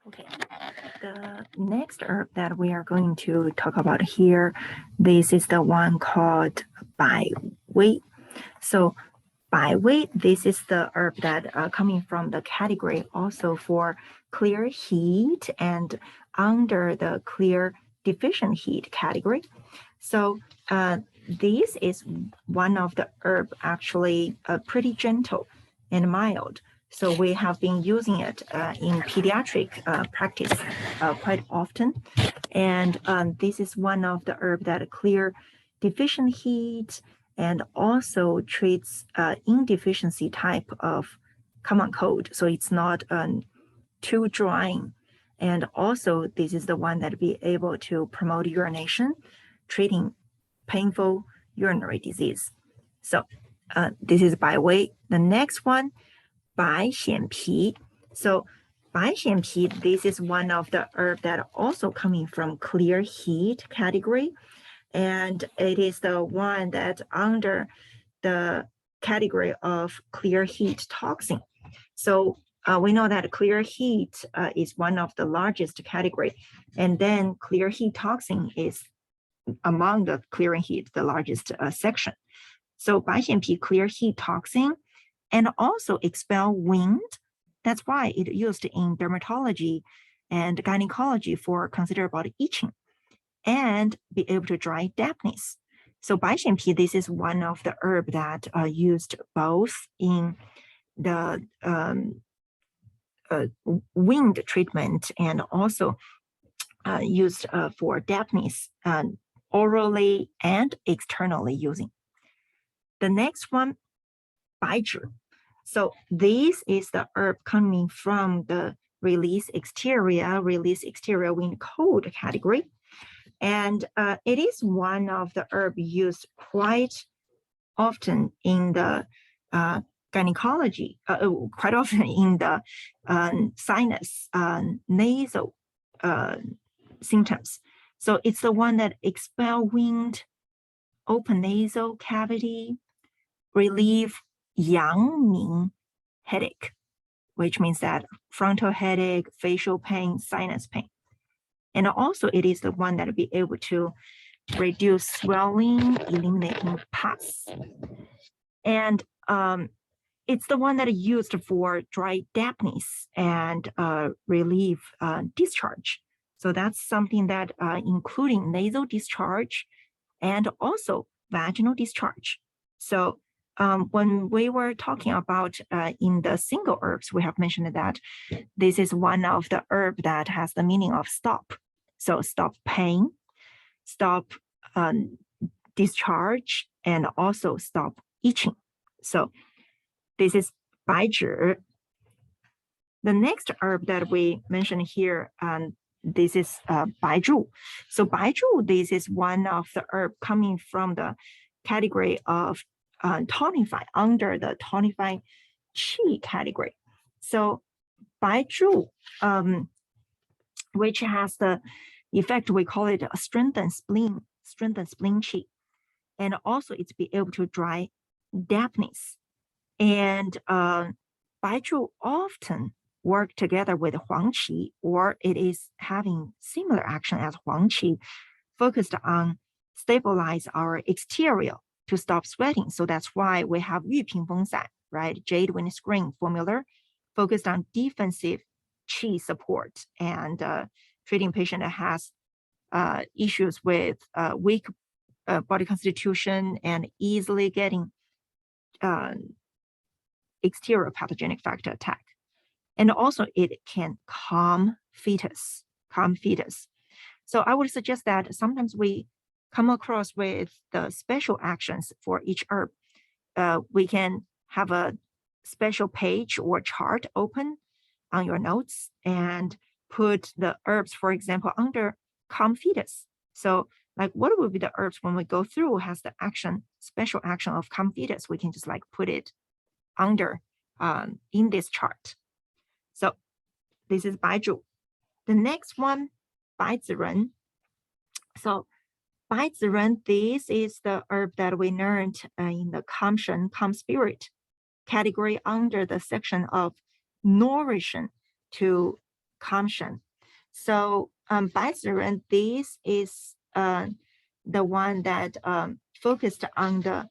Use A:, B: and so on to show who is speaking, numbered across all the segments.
A: Okay, the next herb that we are going to talk about here, this is the one called Bai Wei. So Bai Wei, this is the herb that coming from the category also for clear heat and under the clear deficient heat category. So this is one of the herb actually pretty gentle and mild. So we have been using it in pediatric practice quite often. And this is one of the herb that clear deficient heat and also treats indeficiency type of common cold. So it's not too drying. And also this is the one that be able to promote urination, treating painful urinary disease. So this is Bai Wei. The next one, Bai Xian Pi. So Bai Xian Pi, this is one of the herb that also coming from clear heat category. And it is the one that under the category of clear heat toxin. So we know that clear heat is one of the largest category. And then clear heat toxin is among the clearing heat, the largest section. So Bai Xian Pi clear heat toxin and also expel wind. That's why it's used in dermatology and gynecology for considerable itching and be able to dry dampness. So Bai Xian Pi, this is one of the herb that are used both in the wind treatment and also used for dampness orally and externally using. The next one, Baizhi. So this is the herb coming from the release exterior wind cold category. And it is one of the herb used quite often in the gynecology, quite often in the sinus, nasal symptoms. So it's the one that expel wind, open nasal cavity, relieve yang ming headache, which means that frontal headache, facial pain, sinus pain. And also it is the one that will be able to reduce swelling, eliminating pus. And it's the one that is used for dry dampness and relieve discharge. So that's something that including nasal discharge and also vaginal discharge. So when we were talking about in the single herbs, we have mentioned that this is one of the herb that has the meaning of stop. So stop pain, stop discharge, and also stop itching. So this is Baizhi. The next herb that we mentioned here, this is Baizhu. So Baizhu, this is one of the herb coming from the category of tonify, under the tonify qi category. So Baizhu, which has the effect, we call it a strengthen spleen qi. And also it's be able to dry dampness. And Baizhu often work together with Huangqi, or it is having similar action as Huangqi, focused on stabilize our exterior to stop sweating. So that's why we have Yuping Fengsai, right? Jade wind screen formula, focused on defensive qi support and treating patient that has issues with weak body constitution and easily getting exterior pathogenic factor attack. And also it can calm fetus. So I would suggest that sometimes we come across with the special actions for each herb. We can have a special page or chart open on your notes and put the herbs, for example, under calm fetus. So like what would be the herbs when we go through has the action, special action of calm fetus, we can just like put it under in this chart. So this is Baizhu. The next one, Baiziren. So Baiziren, this is the herb that we learned in the calm spirit category under the section of nourishing to consumption. So Baiziren, this is the one that focused on the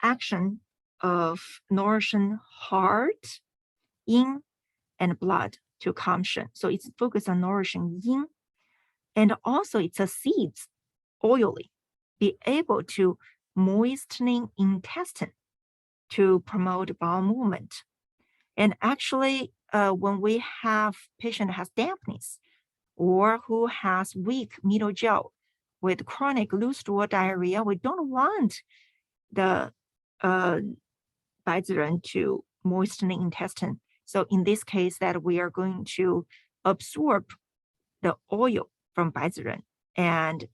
A: action of nourishing heart, yin, and blood to consumption. So it's focused on nourishing yin, and also it's a seeds, oily, be able to moistening intestine to promote bowel movement. And actually, when we have patient has dampness or who has weak middle gel with chronic loose stool diarrhea, we don't want the Baiziren to moisten the intestine. So in this case, that we are going to absorb the oil from Baiziren and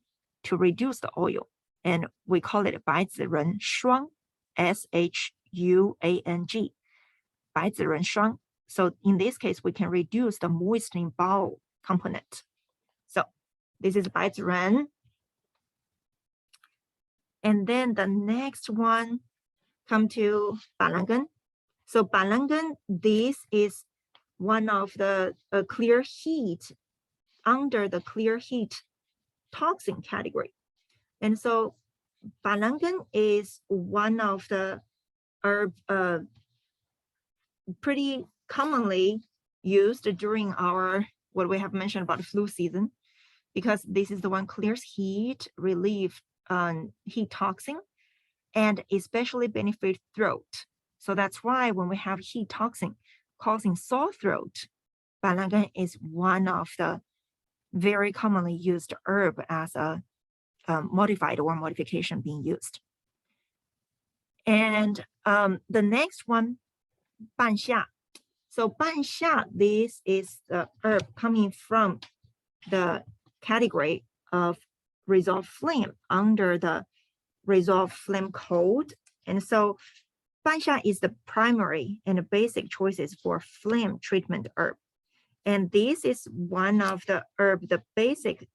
A: to reduce the oil. And we call it Baiziren Shuang, SHUANG, Baiziren Shuang. So in this case, we can reduce the moistening bowel component. So this is Baiziren. And then the next one come to Balangan. So Balangan, this is one of the clear heat under the clear heat toxin category. And so Balangan is one of the herb pretty commonly used during our, what we have mentioned about the flu season, because this is the one clears heat, relieve heat toxin, and especially benefit throat. So that's why when we have heat toxin causing sore throat, Balangan is one of the very commonly used herb as a modified or modification being used. And the next one, Banxia. So Banxia, this is the herb coming from the category of resolve phlegm under the resolve phlegm code. And so Banxia is the primary and basic choices for phlegm treatment herb. And this is one of the herb, the basic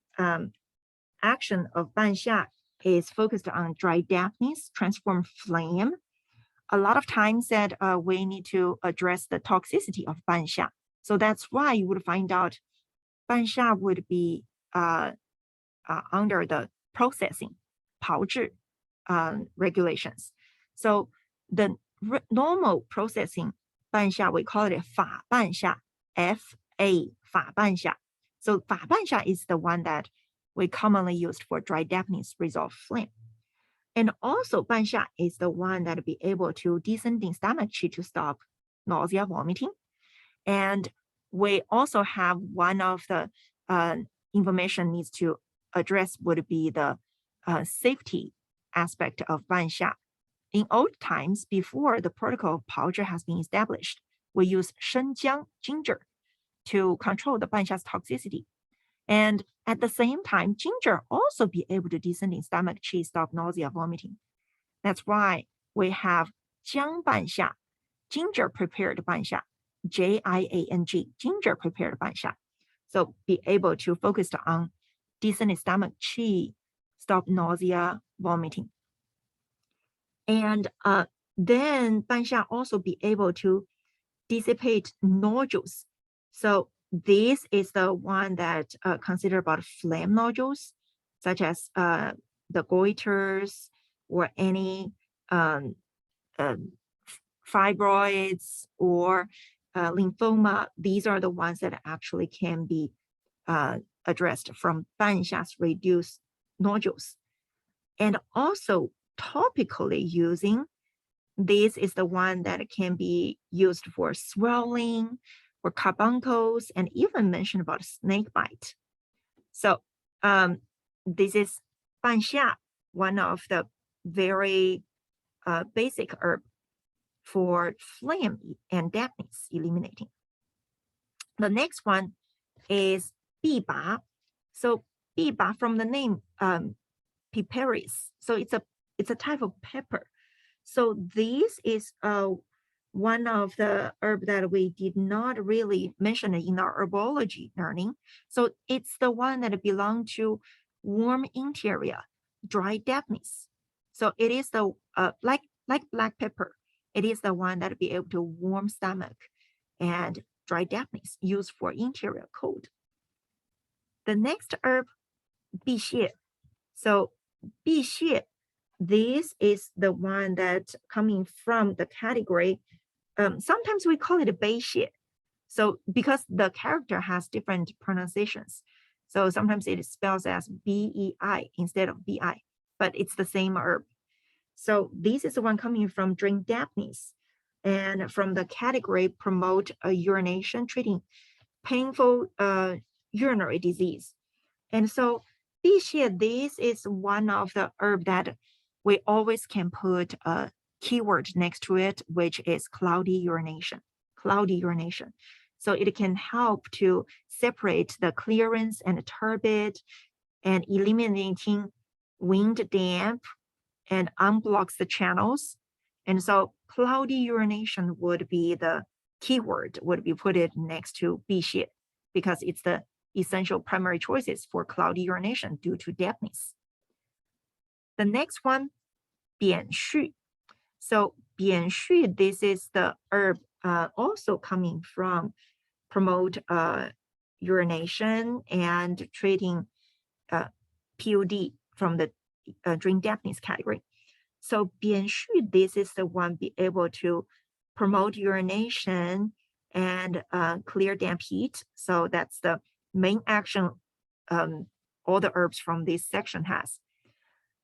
A: action of Banxia is focused on dry dampness, transform phlegm. A lot of times that we need to address the toxicity of Banxia. So that's why you would find out Banxia would be under the processing, 炮制 regulations. So the normal processing Banxia, we call it 法半夏, FA, 法半夏. So 法半夏 is the one that we commonly used for dry dampness resolve phlegm. And also Banxia is the one that be able to descending stomach qi to stop nausea, vomiting. And we also have one of the information needs to address would be the safety aspect of Banxia. In old times, before the protocol of 炮制 has been established, we use shenjiang, ginger, to control the Banxia's toxicity. And at the same time, ginger also be able to descend in stomach qi, stop nausea, vomiting. That's why we have jiang Banxia, ginger prepared Banxia, JIANG, ginger prepared Banxia. So be able to focus on descend in stomach qi, stop nausea, vomiting. And then Banxia also be able to dissipate nodules. So this is the one that considered about phlegm nodules, such as the goiters or any fibroids or lymphoma. These are the ones that actually can be addressed from Banxia's reduced nodules. And also topically using, this is the one that can be used for swelling, for carbuncles, and even mentioned about snake bite. So this is Banxia, one of the very basic herb for phlegm and dampness eliminating. The next one is Biba. So Biba from the name piperis. So it's a type of pepper. So this is one of the herb that we did not really mention in our herbology learning. So it's the one that belongs to warm interior, dry dampness. So it is the like black pepper. It is the one that be able to warm stomach and dry dampness used for interior cold. The next herb, 碧蟹. So 碧蟹, this is the one that coming from the category. Sometimes we call it 杯蟹. So because the character has different pronunciations, so sometimes it spells as B-E-I instead of B-I, but it's the same herb. So this is the one coming from drink dampness, and from the category promote urination, treating painful urinary disease. And so 碧蟹, this is one of the herb that we always can put a keyword next to it, which is cloudy urination. So it can help to separate the clearance and turbid and eliminating wind damp and unblocks the channels. And so cloudy urination would be the keyword, would be put it next to 碧蟹, because it's the essential primary choices for cloudy urination due to dampness. The next one, 扁蓄. So 扁蓄, this is the herb also coming from promote urination and treating PUD from the drink dampness category. So 扁蓄, this is the one be able to promote urination and clear damp heat. So that's the main action all the herbs from this section has.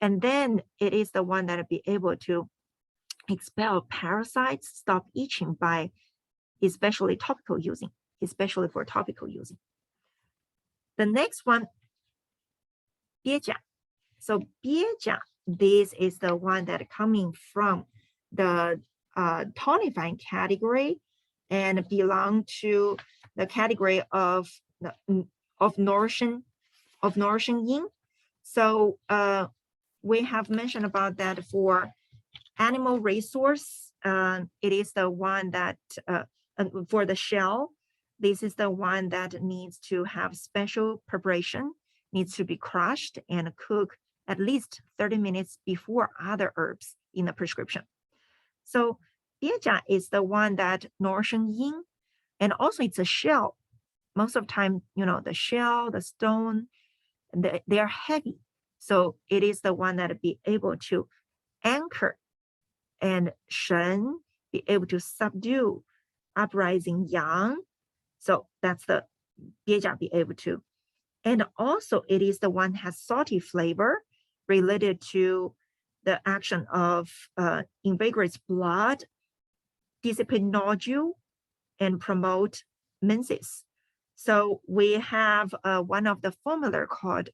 A: And then it is the one that be able to expel parasites, stop itching by especially for topical using. The next one, 鳖甲. So 鳖甲, this is the one that coming from the tonifying category and belong to the category of nourishing yin. So we have mentioned about that for animal resource. It is the one that for the shell, this is the one that needs to have special preparation, needs to be crushed and cooked at least 30 minutes before other herbs in the prescription. So 鳖甲is the one that nourishing yin, and also it's a shell. Most of the time, the shell, the stone, they are heavy. So it is the one that be able to anchor and shen, be able to subdue uprising yang. So that's the 鳖甲be able to. And also it is the one has salty flavor related to the action of invigorates blood, dissipate nodule, and promote menses. So we have one of the formula called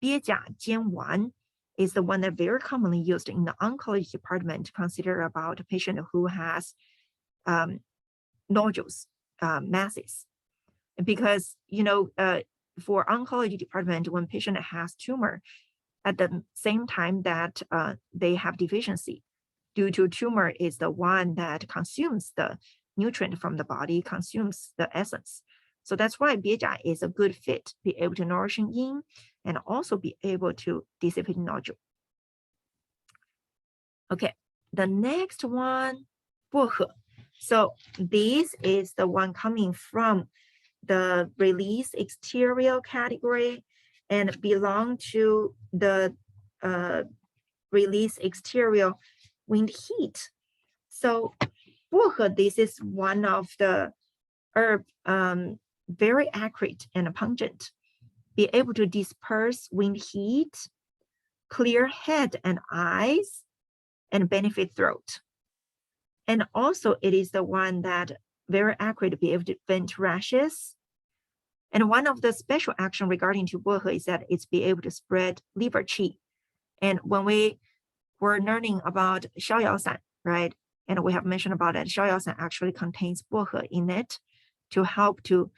A: 鳖甲煎丸, is the one that very commonly used in the oncology department to consider about a patient who has nodules, masses. Because, for oncology department, when patient has tumor, at the same time that they have deficiency due to tumor is the one that consumes the nutrient from the body, consumes the essence. So that's why 鳖甲 is a good fit, be able to nourish yin and also be able to dissipate nodule. Okay, the next one, 薄荷. So this is the one coming from the release exterior category and belong to the release exterior wind heat. So 薄荷, this is one of the herb very accurate and pungent, be able to disperse wind heat, clear head and eyes, and benefit throat. And also it is the one that very accurate, be able to prevent rashes. And one of the special action regarding to 薄荷 is that it's be able to spread liver qi. And when we were learning about 逍遥散, right? And we have mentioned about that 逍遥散 actually contains 薄荷 in it to help to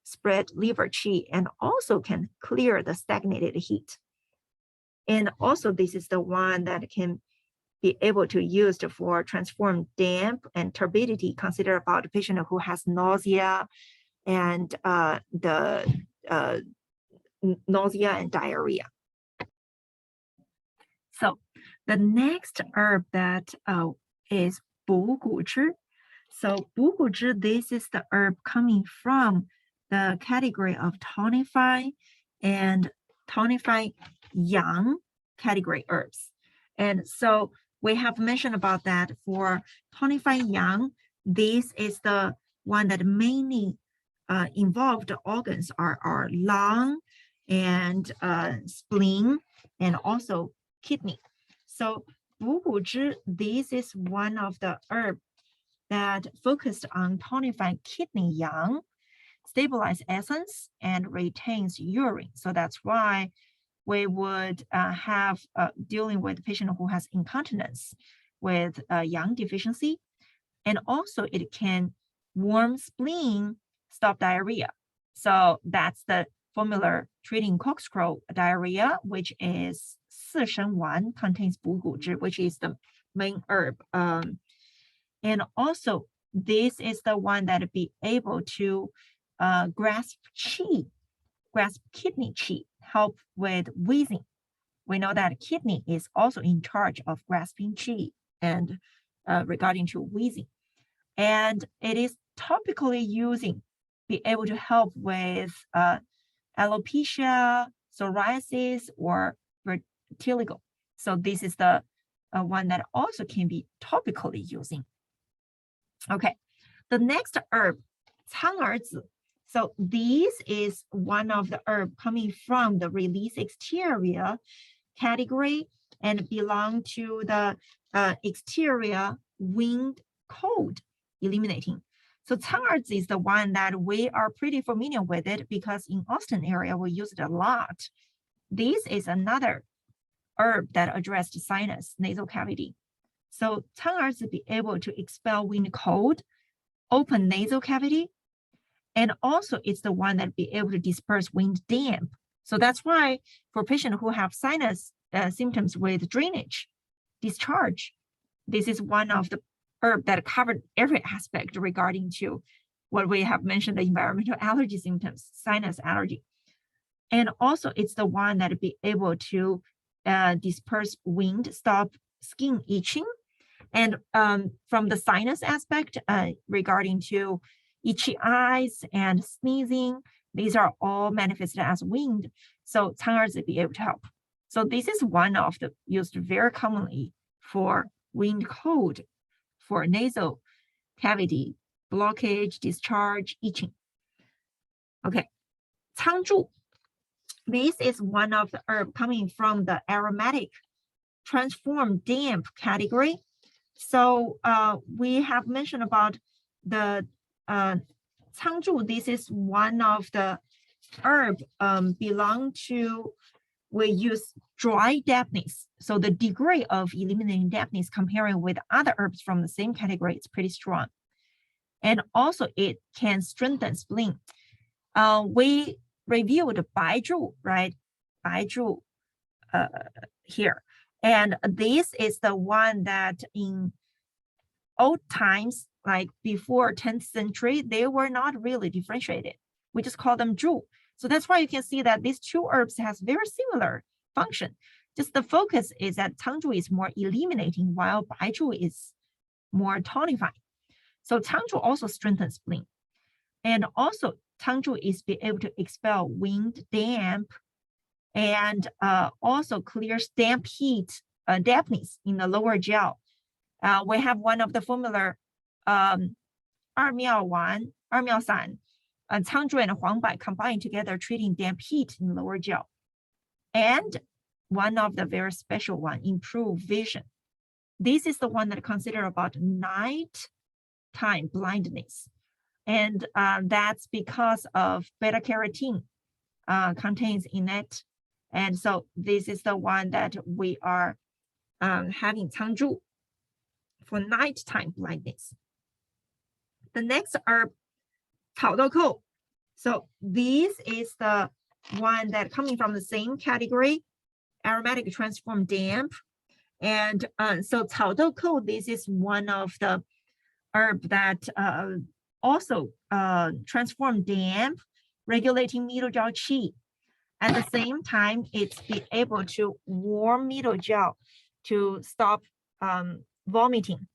A: spread liver qi and also can clear the stagnated heat. And also this is the one that can be able to use for transform damp and turbidity. Consider about a patient who has nausea and nausea and diarrhea. So the next herb that is 补骨脂. So 补骨脂, this is the herb coming from the category of tonify and tonify yang category herbs. And so we have mentioned about that for tonify yang, this is the one that mainly involved organs are our lung and spleen and also kidney. So 补骨脂, this is one of the herb that focused on tonifying kidney yang, stabilize essence, and retains urine. So that's why we would have dealing with a patient who has incontinence with yang deficiency. And also it can warm spleen, stop diarrhea. So that's the formula treating corkscrew diarrhea, which is 四神丸, contains 补骨脂, which is the main herb. And also, this is the one that be able to grasp kidney qi, help with wheezing. We know that kidney is also in charge of grasping qi and regarding to wheezing. And it is topically using, be able to help with alopecia, psoriasis, or vitiligo. So this is the one that also can be topically using. Okay, the next herb, 苍耳子. So this is one of the herb coming from the release exterior category and belong to the exterior wind cold eliminating. So 苍耳子 is the one that we are pretty familiar with it because in Austin area we use it a lot. This is another herb that addressed sinus, nasal cavity. So 苍耳子 be able to expel wind cold, open nasal cavity, and also it's the one that be able to disperse wind damp. So that's why for patients who have sinus symptoms with drainage, discharge, this is one of the herb that covered every aspect regarding to what we have mentioned, the environmental allergy symptoms, sinus allergy. And also it's the one that be able to disperse wind, stop skin itching. And from the sinus aspect, regarding to itchy eyes and sneezing, these are all manifested as wind. So 苍耳子 be able to help. So this is one of the used very commonly for wind cold, for nasal cavity, blockage, discharge, itching. Okay, 苍柱. This is one of the herb coming from the aromatic transform damp category. So we have mentioned about the 苍柱. This is one of the herb belong to, we use dry dampness. So the degree of eliminating dampness comparing with other herbs from the same category is pretty strong. And also it can strengthen spleen. We reviewed 白柱, right? 白柱 here. And this is the one that in old times, like before 10th century, they were not really differentiated. We just call them zhu. So that's why you can see that these two herbs has very similar function. Just the focus is that 苍柱 is more eliminating while 白柱 is more tonifying. So 苍柱 also strengthens spleen. And also 苍柱 is be able to expel wind damp and also clears damp heat, dampness in the lower jiao. We have one of the formula, 二妙丸, 二妙散, 苍柱 and 黄柏 combined together treating damp heat in lower jiao. And one of the very special one, improve vision. This is the one that consider about nighttime blindness. And that's because of beta carotene contains in it. And so this is the one that we are having 苍柱 for nighttime blindness. The next herb, 草豆蔻. So this is the one that coming from the same category, aromatic transform damp. And so 草豆蔻, this is one of the herb that also transform damp, regulating middle jiao qi. At the same time, it's be able to warm middle jiao to stop vomiting.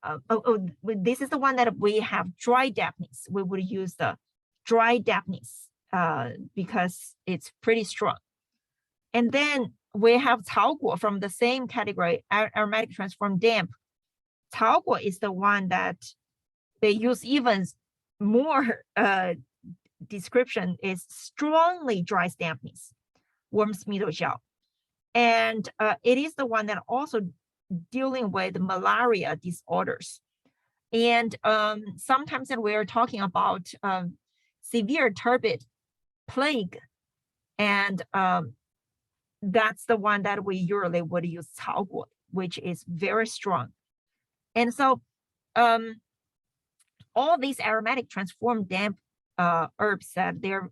A: this is the one that we have dry dampness. We would use the dry dampness because it's pretty strong. And then we have 草果 from the same category, aromatic transform damp. 草果 is the one that they use even more description is strongly dry dampness, worms middle gel. And it is the one that also dealing with malaria disorders. And sometimes that we're talking about severe turbid plague. And that's the one that we usually would use 草果, which is very strong. And so all these aromatic transform damp herbs that they're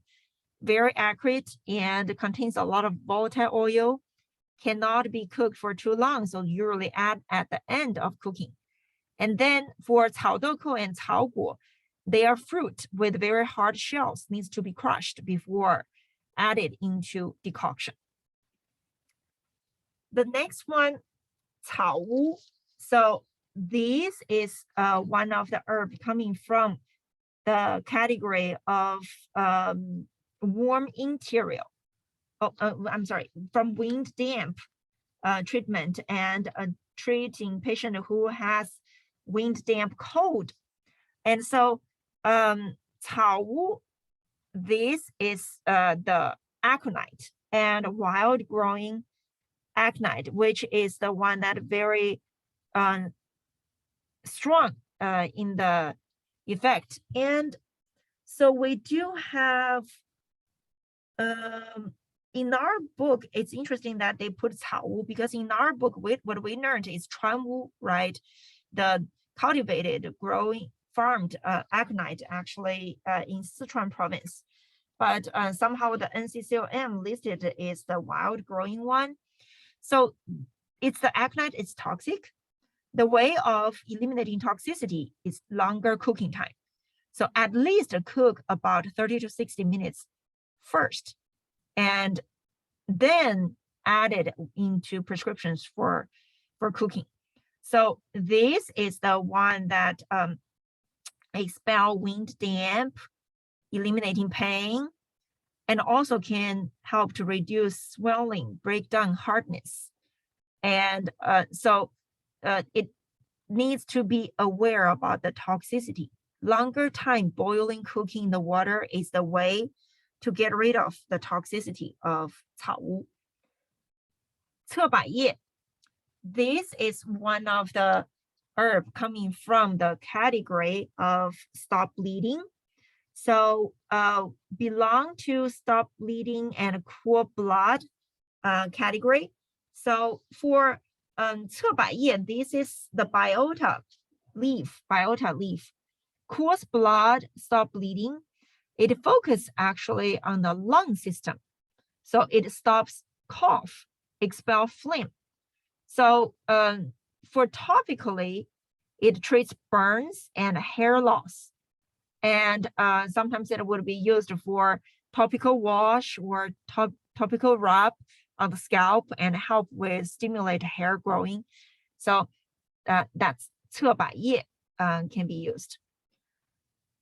A: very accurate and contains a lot of volatile oil, cannot be cooked for too long, so usually add at the end of cooking. And then for 草豆蔻 and 草果, they are fruit with very hard shells, needs to be crushed before added into decoction. The next one, 草乌. So this is one of the herbs coming from the category of warm interior. I'm sorry, from wind damp treatment and treating patient who has wind damp cold. And so 草乌, this is the aconite and wild growing aconite, which is the one that very strong in the effect. And so we do have in our book, it's interesting that they put 草乌, because in our book, what we learned is 川乌, right? The cultivated, growing, farmed aconite actually in Sichuan province. But somehow the NCCOM listed is the wild growing one. So it's the aconite, it's toxic. The way of eliminating toxicity is longer cooking time. So at least cook about 30 to 60 minutes first, and then add it into prescriptions for cooking. So this is the one that expel wind damp, eliminating pain, and also can help to reduce swelling, break down hardness. And so it needs to be aware about the toxicity. Longer time boiling, cooking the water is the way to get rid of the toxicity of 草乌. 侧柏叶, this is one of the herb coming from the category of stop bleeding. So belong to stop bleeding and cool blood category. So for 侧柏叶, this is the biota leaf. Cools blood, stop bleeding. It focuses actually on the lung system. So it stops cough, expel phlegm. So for topically, it treats burns and hair loss. And sometimes it would be used for topical wash or topical rub on the scalp and help with stimulate hair growing. So that's 侧柏叶 can be used.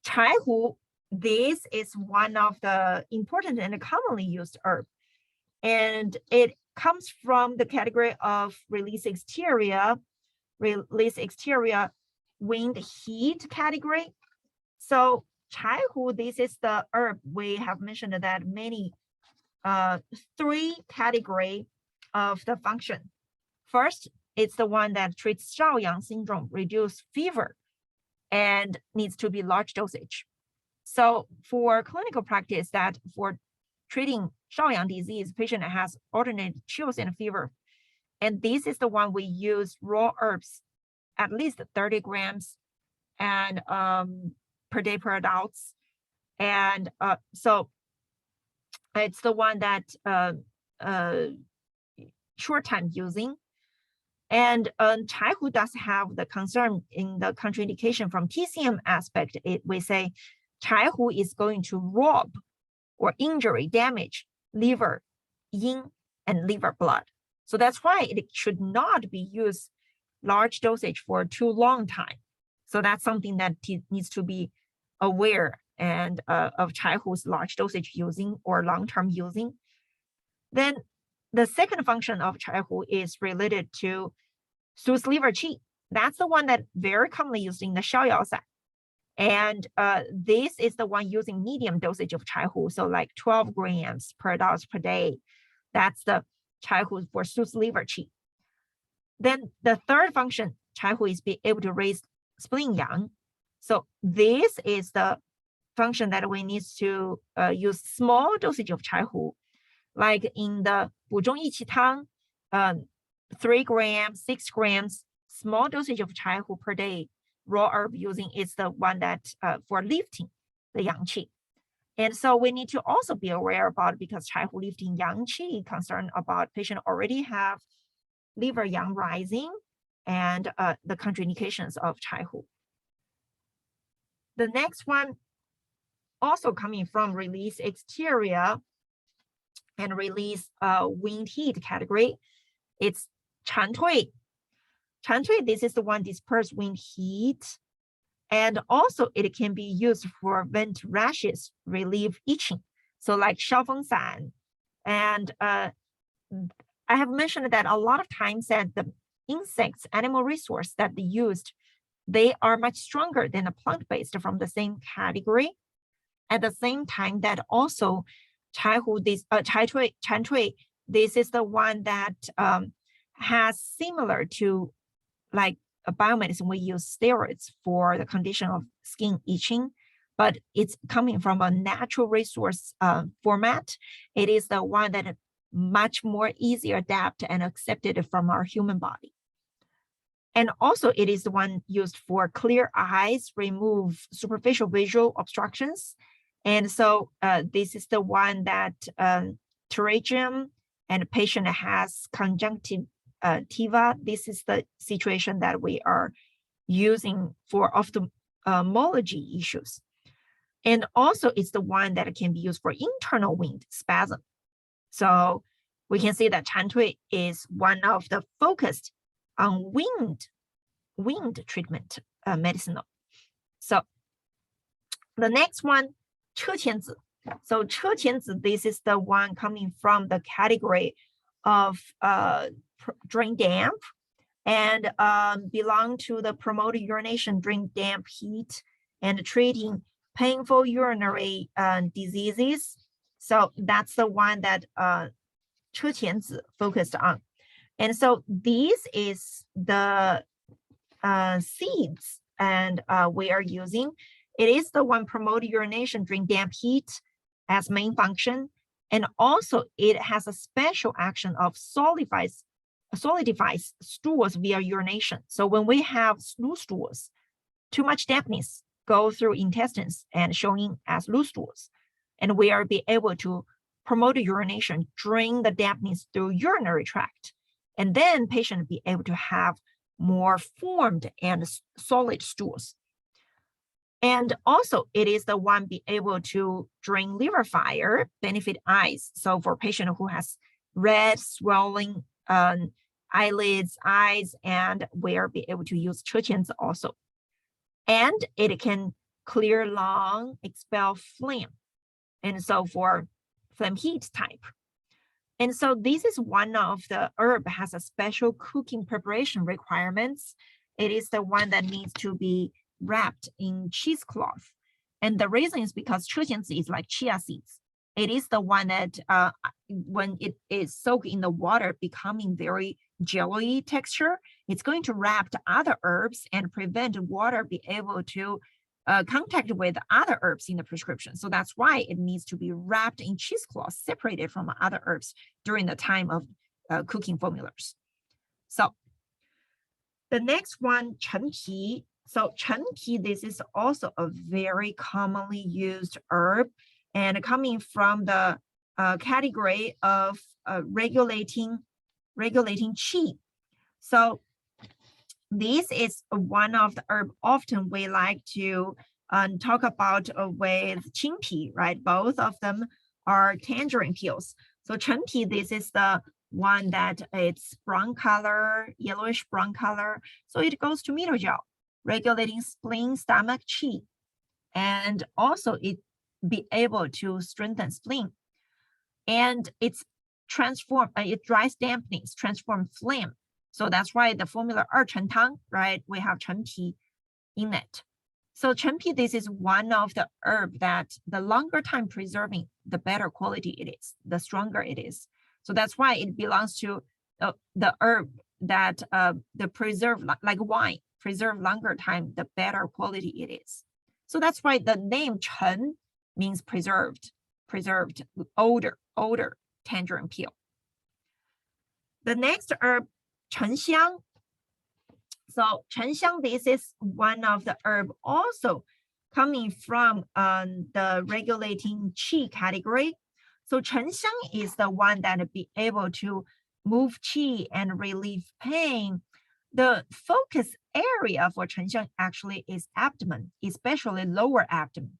A: 柴胡, this is one of the important and commonly used herb. And it comes from the category of release exterior, wind heat category. So 柴胡, this is the herb we have mentioned that many 3 category of the function. First, it's the one that treats 少阳 syndrome, reduce fever, and needs to be large dosage. So for clinical practice, that for treating 少阳 disease, patient has alternate chills and fever. And this is the one we use raw herbs, at least 30 grams and per day per adults. And so it's the one that short time using. And 柴胡 does have the concern in the contraindication from TCM aspect. We say 柴胡 is going to rob or injury, damage liver, yin, and liver blood. So that's why it should not be used
B: large dosage for too long time. So that's something that needs to be aware and of child who's large dosage using or long-term using. Then the second function of child who is related to Su's liver qi. That's the one that very commonly used in the Xiaoyao San. And this is the one using medium dosage of chai hu, so like 12 grams per dose per day. That's the chai hu for Su's liver qi. Then the third function, chai hu is be able to raise spleen yang. So this is the function that we need to use small dosage of chai hu, like in the 补中益气汤, 3 grams, 6 grams, small dosage of chai hu per day. Raw herb using is the one that for lifting the yang qi. And so we need to also be aware about, because chai hu lifting yang qi, concerned about patient already have liver yang rising and the contraindications of chai hu. The next one, also coming from release exterior and release wind heat category, it's Chan Tui. Chan Tui, this is the one disperse wind heat. And also it can be used for vent rashes, relieve itching. So like Xiaofeng San. And I have mentioned that a lot of times that the insects, animal resource that they used, they are much stronger than the plant-based from the same category. At the same time, that also Chan Tui, this is the one that has similar to like a biomedicine. We use steroids for the condition of skin itching, but it's coming from a natural resource format. It is the one that much more easy adapt and accepted from our human body. And also it is the one used for clear eyes, remove superficial visual obstructions. And so this is the one that pterygium and patient has conjunctivitis. This is the situation that we are using for ophthalmology issues. And also it's the one that can be used for internal wind spasm. So we can see that Chan Tui is one of the focused on wind treatment medicinal. So the next one, Che Qianzi. So Che Qianzi, this is the one coming from the category of drain damp and belong to the promote urination, drain damp heat, and treating painful urinary diseases. So that's the one that Che Qianzi focused on. And so this is the seeds and we are using. It is the one promote urination, drain damp heat as main function. And also it has a special action of solidifies stools via urination. So when we have loose stools, too much dampness go through intestines and showing as loose stools. And we are be able to promote urination, drain the dampness through urinary tract. And then patient be able to have more formed and solid stools. And also it is the one be able to drain liver fire, benefit eyes. So for patient who has red swelling eyelids, eyes, and we'll be able to use Che Qianzi also. And it can clear lung, expel phlegm. And so for phlegm heat type. And so this is one of the herb has a special cooking preparation requirements. It is the one that needs to be wrapped in cheesecloth. And the reason is because Che Qianzi is like chia seeds. It is the one that when it is soaked in the water, becoming very jelly texture, it's going to wrap the other herbs and prevent water be able to contact with other herbs in the prescription. So that's why it needs to be wrapped in cheesecloth, separated from other herbs during the time of cooking formulas. So the next one, Chen Qi. So Chen Qi, this is also a very commonly used herb and coming from the category of regulating qi. So this is one of the herb often we like to talk about with Qingpi, right? Both of them are tangerine pills. So Chenpi, this is the one that it's brown color, yellowish brown color. So it goes to middle jaw, regulating spleen, stomach, qi, and also it be able to strengthen spleen. And it's transform, it dries dampenings, transform phlegm. So that's why the formula Chen Tang, right? We have Chen Pi in it. So Chen Pi, this is one of the herb that the longer time preserving, the better quality it is, the stronger it is. So that's why it belongs to the herb that the preserve, like wine, preserve longer time, the better quality it is. So that's why the name Chen means preserved, older tangerine peel. The next herb, Chenxiang. So Chenxiang, this is one of the herb also coming from the regulating qi category. So Chenxiang is the one that be able to move qi and relieve pain. The focus area for Chenxiang actually is abdomen, especially lower abdomen.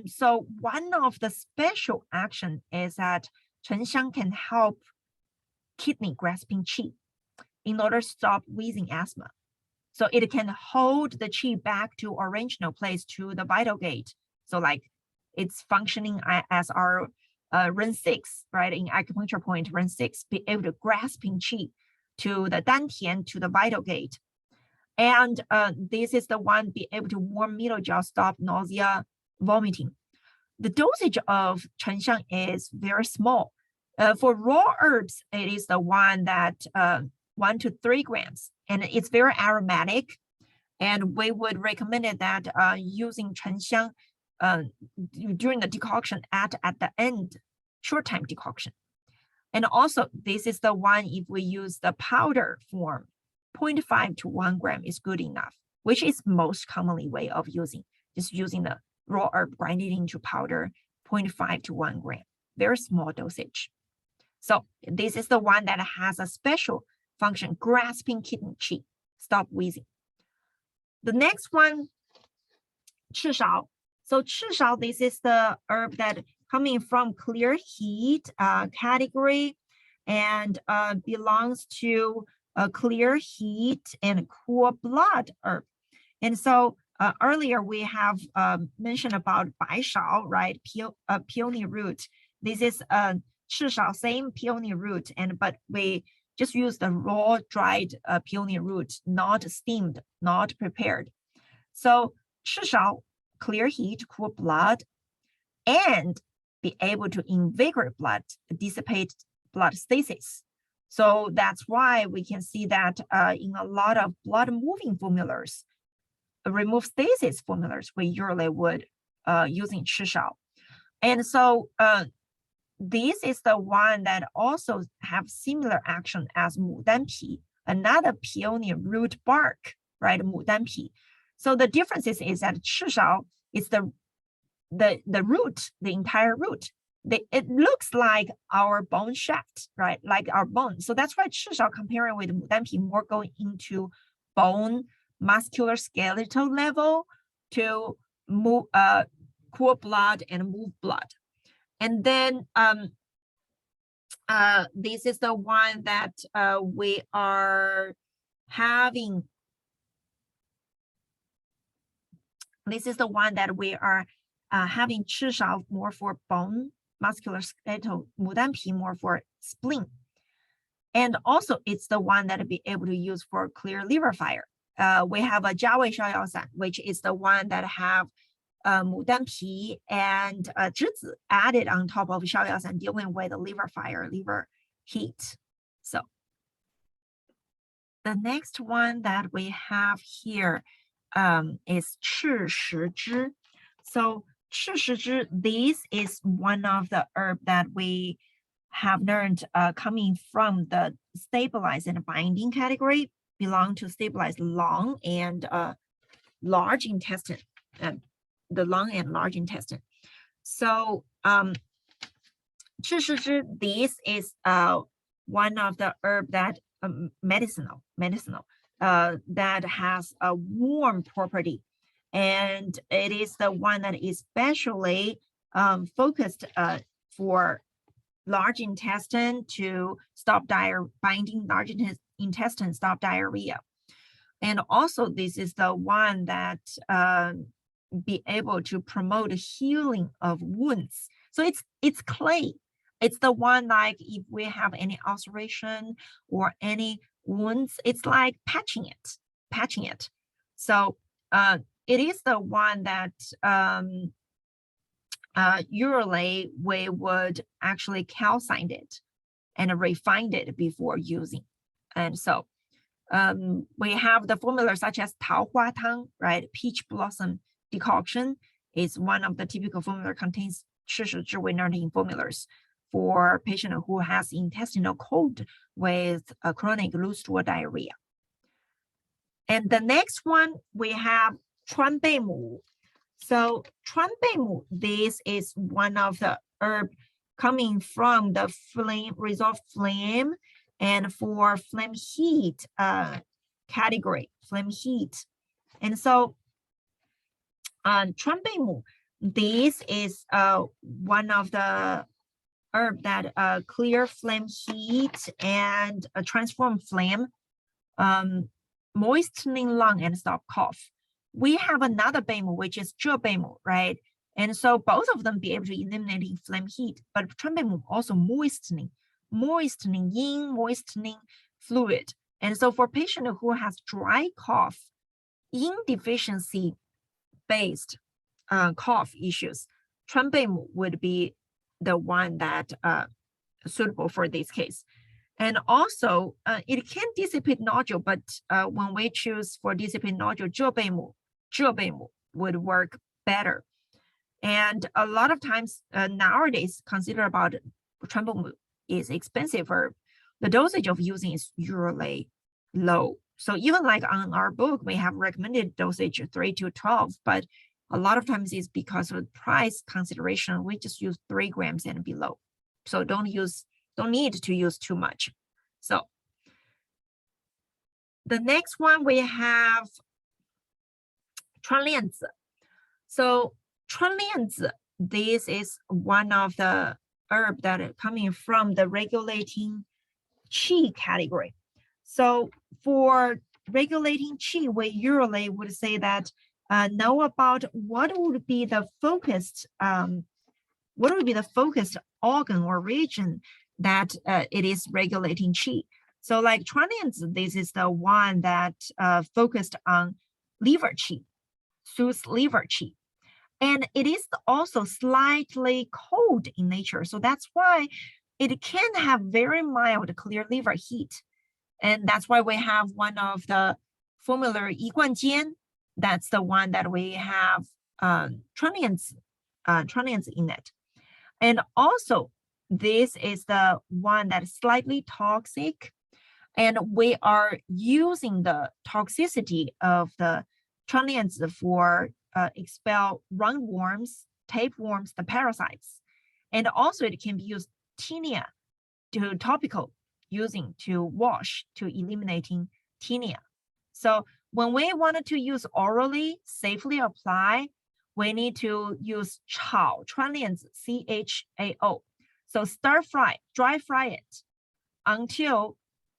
B: So one of the special action is that Chenxiang can help kidney grasping qi in order to stop wheezing asthma. So it can hold the qi back to original place to the vital gate. So like it's functioning as our Ren6, right? In acupuncture point, Ren6, be able to grasping qi to the dantian, to the vital gate. And this is the one be able to warm middle jaw, stop nausea, vomiting. The dosage of Chenxiang is very small. For raw herbs, it is the one that 1 to 3 grams, and it's very aromatic. And we would recommend it that using Chenxiang during the decoction at the end, short time decoction. And also, this is the one if we use the powder form, 0.5 to 1 gram is good enough, which is most commonly way of using, just using the raw herb grinded into powder, 0.5 to 1 gram, very small dosage. So this is the one that has a special function, grasping kidney qi, stop wheezing. The next one, Chishao. So Chishao, this is the herb that coming from clear heat category and belongs to clear heat and cool blood herb. And so earlier we have mentioned about Baishao, right? Peony root. This is Chishao, same peony root, but we just use the raw dried peony root, not steamed, not prepared. So Chishao, clear heat, cool blood, and be able to invigorate blood, dissipate blood stasis. So that's why we can see that in a lot of blood moving formulas, remove stasis formulas, we usually would using Chishao. And so this is the one that also have similar action as Mudanpi, another peony root bark, right? Mudanpi. So the difference is that Chishao is the root, the entire root. It looks like our bone shaft, right? Like our bone. So that's why Chishao comparing with Mudanpi more going into bone, muscular skeletal level to move, cool blood and move blood. And then this is the one that we are having. This is the one that we are having Chishao more for bone, muscular skeletal, Mudanpi more for spleen. And also it's the one that be able to use for clear liver fire. We have a Jiawei Shaoyaosan, which is the one that have Mudanpi and Zhizi added on top of Shaoyaosan, dealing with the liver fire, liver heat. So the next one that we have here is Chi Shi Zhi. So Chi Shi Zhi, this is one of the herb that we have learned coming from the stabilize and binding category, belong to stabilize lung and large intestine, the lung and large intestine. So Chi Shi Zhi, this is one of the herb that medicinal that has a warm property, and it is the one that is especially focused for large intestine to stop binding large intestine, stop diarrhea. And also this is the one that be able to promote healing of wounds. So it's clay. It's the one like if we have any ulceration or any wounds, it's like patching it. So it is the one that usually we would actually calcine it and refine it before using. And so we have the formula such as 桃花汤, right? Peach blossom decoction is one of the typical formula, contains 赤石智慧 19 formulas for patient who has intestinal cold with a chronic loose stool diarrhea. And the next one we have 川贝母. So 川贝母, this is one of the herb coming from the flame, resolved flame, and for flame heat category, flame heat. And so 川贝母, this is one of the herb that clear flame heat and transform flame, moistening lung and stop cough. We have another 贝母, which is 浙贝母, right? And so both of them be able to eliminate flame heat, but 川贝母 also moistening yin, moistening fluid. And so for patient who has dry cough, yin deficiency based cough issues, 川贝母 would be the one that suitable for this case. And also it can dissipate nodule, but when we choose for dissipate nodule, 浙贝母 would work better. And a lot of times nowadays, consider about 川贝母 is expensive, or the dosage of using is usually low. So even like on our book, we have recommended dosage 3 to 12, but a lot of times it's because of price consideration, we just use 3 grams and below. So don't need to use too much. So the next one we have 川莲子. So 川莲子, this is one of the herb that are coming from the regulating qi category. So for regulating qi, we usually would say that know about what would be the focused organ or region that it is regulating qi. So like 川莲子, this is the one that focused on liver qi, soothes liver qi. And it is also slightly cold in nature. So that's why it can have very mild clear liver heat. And that's why we have one of the formula 一贯间, that's the one that we have 川莲子 in it. And also this is the one that is slightly toxic. And we are using the toxicity of the 川莲子 for expel roundworms, tapeworms, the parasites. And also it can be used tinea to topical, using to wash, to eliminating tinea. So when we wanted to use orally, safely apply, we need to use 炒川莲子, CHAO. So stir fry, dry fry it until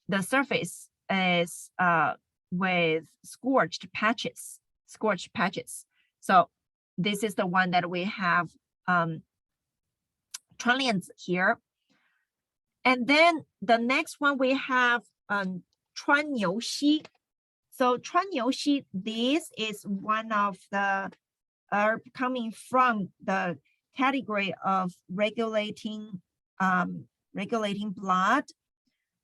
B: the surface is with scorched patches. So this is the one that we have 川莲子 here. And then the next one we have 川牛膝. So 川牛膝, this is one of the herb coming from the category of regulating blood.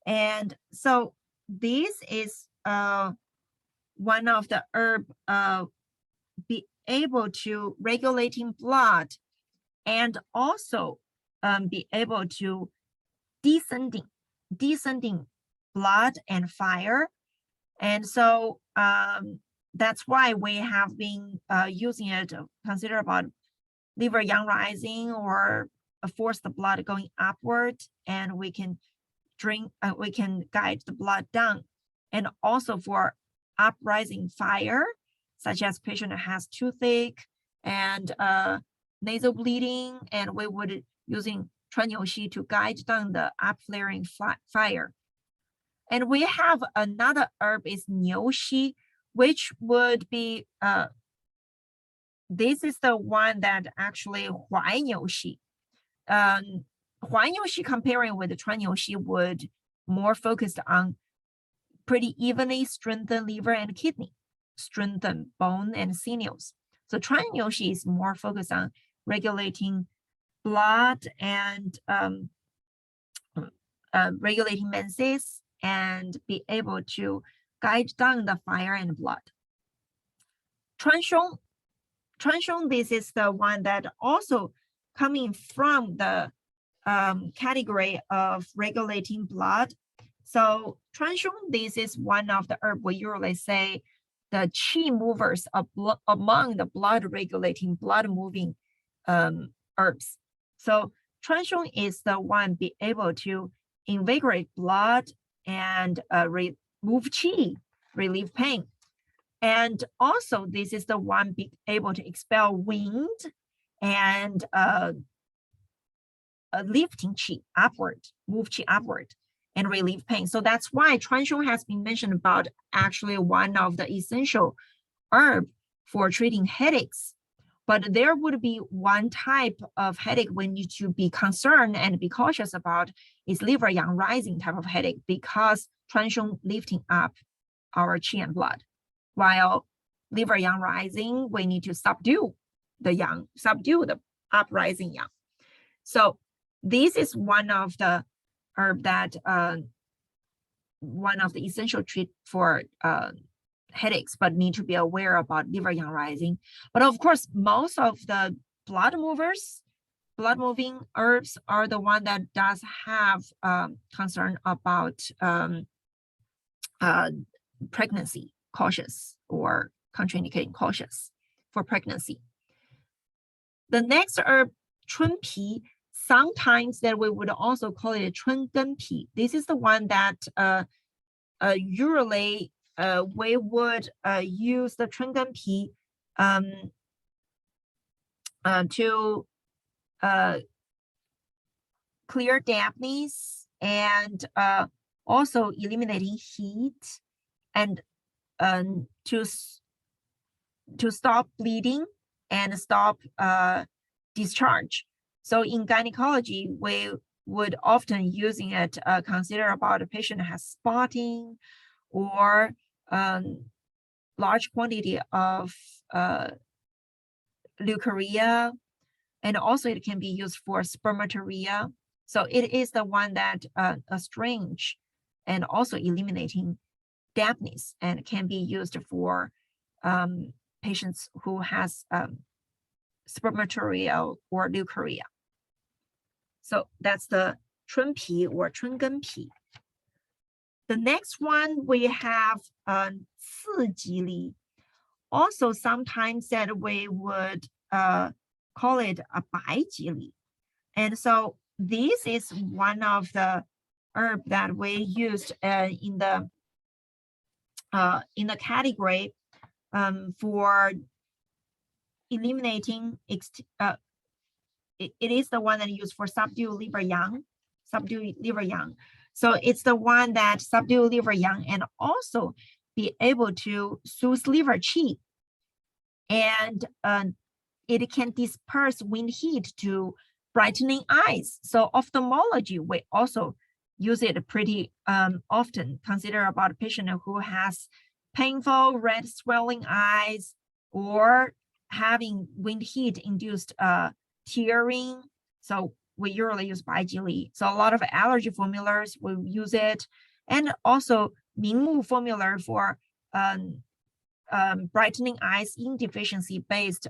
B: And so this is one of the herb be able to regulating blood and also be able to descending blood and fire. And so that's why we have been using it, consider about liver yang rising or force the blood going upward, and we can guide the blood down. And also for uprising fire, such as patient has toothache and nasal bleeding, and we would using 川牛xi to guide down the upflaring fire. And we have another herb is niu xi, which would be this is the one that actually huai niu xi. Huai niu xi comparing with the chuan niu xi would more focused on pretty evenly strengthen liver and kidney, strengthen bone and sinews. So chuan niu xi is more focused on regulating blood and regulating menses and be able to guide down the fire and blood. Chuanxiong, this is the one that also coming from the category of regulating blood. So Chuanxiong, this is one of the herb we usually say the qi movers among the blood regulating, blood moving herbs. So Chuanxiong is the one be able to invigorate blood and remove qi, relieve pain. And also this is the one be able to expel wind and lifting qi upward, move qi upward and relieve pain. So that's why Chuanxiong has been mentioned about actually one of the essential herb for treating headaches. But there would be one type of headache we need to be concerned and be cautious about is liver yang rising type of headache, because Chuanxiong lifting up our qi and blood. While liver yang rising, we need to subdue the yang, subdue the uprising yang. So this is one of the herb that one of the essential treat for headaches, but need to be aware about liver yang rising. But of course, most of the blood movers, blood moving herbs are the one that does have concern about pregnancy, cautious or contraindicating cautious for pregnancy. The next herb, chunpi, sometimes that we would also call it chungenpi. This is the one that usually we would use the chungenpi to clear dampness and also eliminating heat and to stop bleeding and stop discharge. So in gynecology, we would often using it consider about a patient has spotting or large quantity of leukorrhea, and also it can be used for spermatorrhea. So it is the one that astringe and also eliminating dampness, and can be used for patients who has spermatorrhea or leukorrhea. So that's the chunpi or chungenpi. The next one we have cijili. Also sometimes that we would call it a baijili. And so this is one of the herb that we used in the category for eliminating it is the one that used for subdue liver yang. So it's the one that subdue liver yang and also be able to soothe liver qi. And it can disperse wind heat to brightening eyes. So ophthalmology, we also use it pretty often. Consider about a patient who has painful red swelling eyes or having wind heat induced tearing. So we usually use baijili. So a lot of allergy formulas will use it, and also Mingmu formula for brightening eyes in deficiency based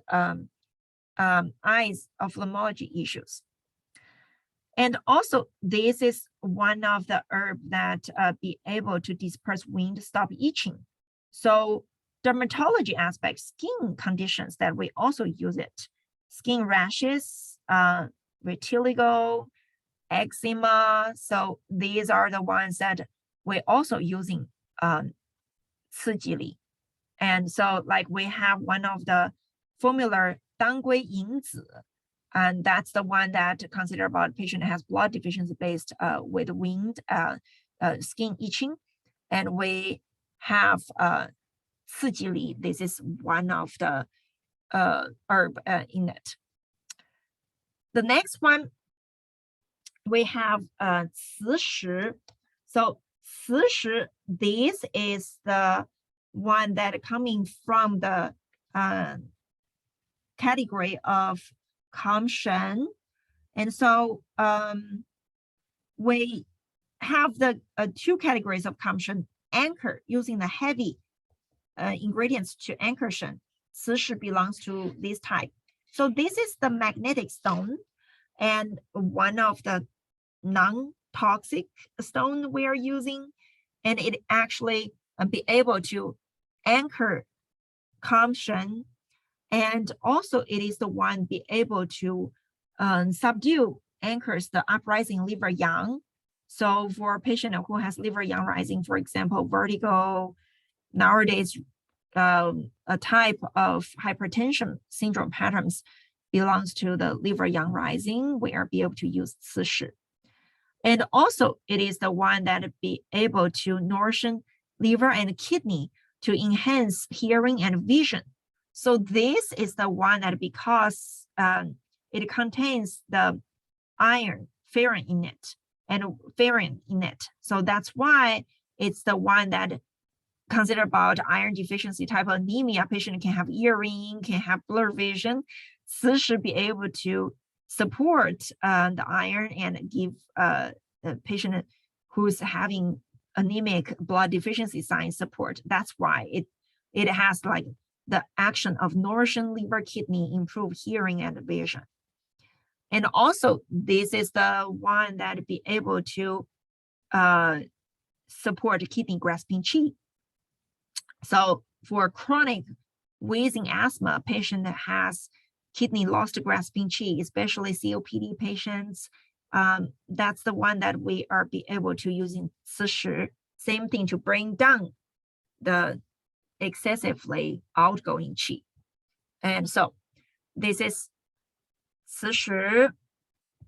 B: eyes ophthalmology issues. And also this is one of the herb that be able to disperse wind, stop itching. So dermatology aspects, skin conditions that we also use it. Skin rashes, vitiligo, eczema. So these are the ones that we're also using cijili. And so like we have one of the formula Dangui Yingzi. And that's the one that consider about patient has blood deficiency based with wind, skin itching. And we have 四季梨. This is one of the herb in it. The next one, we have 磁石. So 磁石, this is the one that coming from the category of kamshen. And so we have the two categories of kamshen: anchor, using the heavy ingredients to anchor shen. 磁石 belongs to this type. So this is the magnetic stone and one of the non-toxic stone we are using, and it actually be able to anchor kamshen, and also it is the one be able to subdue, anchors the uprising liver yang. So for a patient who has liver yang rising, for example, vertigo, nowadays a type of hypertension syndrome patterns belongs to the liver yang rising, we are be able to use 磁石. And also it is the one that be able to nourish liver and kidney to enhance hearing and vision. So this is the one that because it contains the iron, ferrin in it, and ferrin in it. So that's why it's the one that consider about iron deficiency type of anemia. Patient can have earring, can have blurred vision. 磁石 be able to support the iron and give the patient who's having anemic blood deficiency signs support. That's why it has like the action of nourishing liver, kidney, improve hearing and vision. And also this is the one that be able to support kidney grasping qi. So for chronic wheezing asthma, patient that has kidney lost grasping qi, especially COPD patients, that's the one that we are be able to using 磁石. Same thing to bring down the excessively outgoing qi. And so this is 磁石